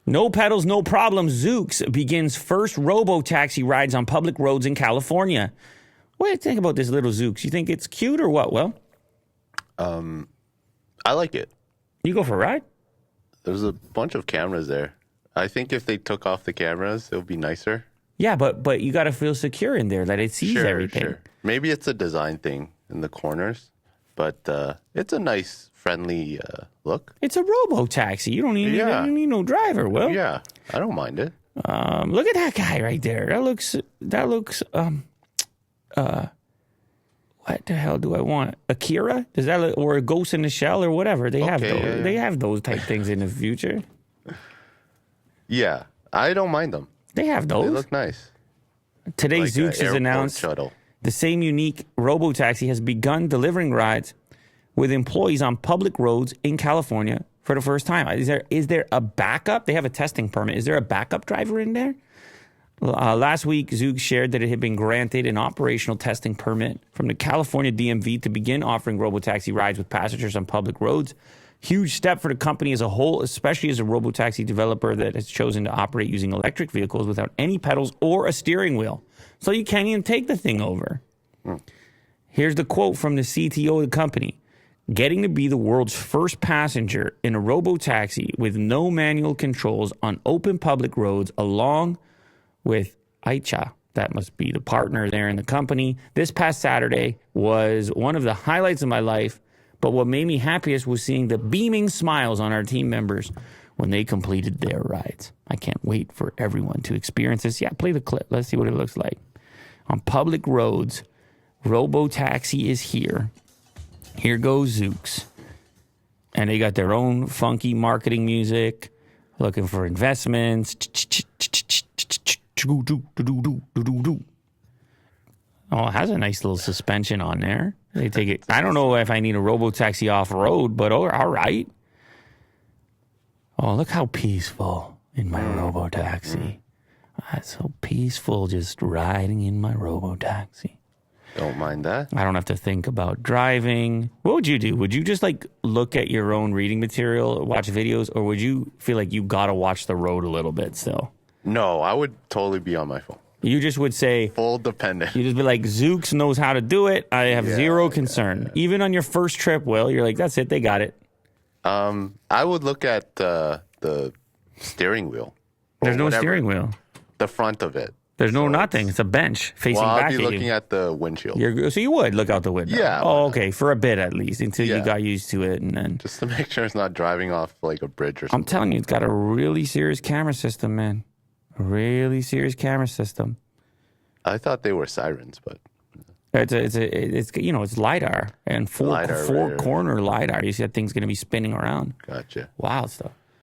No pedals, no problem. Zoox begins first Robotaxi rides on public roads in California. What do you think about this little Zoox? You think it's cute or what, Will? I like it. You go for a ride? There's a bunch of cameras there. I think if they took off the cameras, it would be nicer. Yeah, but you got to feel secure in there that it sees everything. Sure. Maybe it's a design thing in the corners, but it's a nice, friendly look. It's a Robotaxi. You don't need no driver, Will. Yeah, I don't mind it. Look at that guy right there. That looks what the hell do I want? Akira? Does that look, or a Ghost in the Shell or whatever? They have those. Yeah. They have those type things in the future. Yeah, I don't mind them. They have those. They look nice. Today, like Zoox has announced shuttle. The same unique Robotaxi has begun delivering rides with employees on public roads in California for the first time. Is there a backup? They have a testing permit. Is there a backup driver in there? Last week, Zoox shared that it had been granted an operational testing permit from the California DMV to begin offering Robotaxi rides with passengers on public roads. Huge step for the company as a whole, especially as a Robotaxi developer that has chosen to operate using electric vehicles without any pedals or a steering wheel. So you can't even take the thing over. Here's the quote from the CTO of the company. Getting to be the world's first passenger in a Robotaxi with no manual controls on open public roads along with Aicha, that must be the partner there in the company. This past Saturday was one of the highlights of my life, but what made me happiest was seeing the beaming smiles on our team members when they completed their rides. I can't wait for everyone to experience this. Yeah, play the clip. Let's see what it looks like. On public roads, Robotaxi is here. Here goes Zoox. And they got their own funky marketing music, looking for investments. Oh, it has a nice little suspension on there. They take it. I don't know if I need a Robotaxi off-road, but all right. Oh, look how peaceful in my Robotaxi. That's so peaceful just riding in my Robotaxi. Don't mind that. I don't have to think about driving. What would you do? Would you just like look at your own reading material, watch videos, or would you feel like you got to watch the road a little bit still? No, I would totally be on my phone. You just would say... Full dependent. You just be like, Zoox knows how to do it. I have zero concern. Yeah. Even on your first trip, Will, you're like, that's it. They got it. I would look at the steering wheel. There's no steering wheel. The front of it. There's no nothing. It's a bench facing back at you. I'll be looking at the windshield. So you would look out the window? Yeah. Oh, okay. For a bit at least, until you got used to it. And then just to make sure it's not driving off like a bridge or something. I'm telling you, it's got a really serious camera system, man. A really serious camera system. I thought they were sirens, but... It's LiDAR and four corner LiDAR. You see that thing's going to be spinning around. Gotcha. Wild stuff.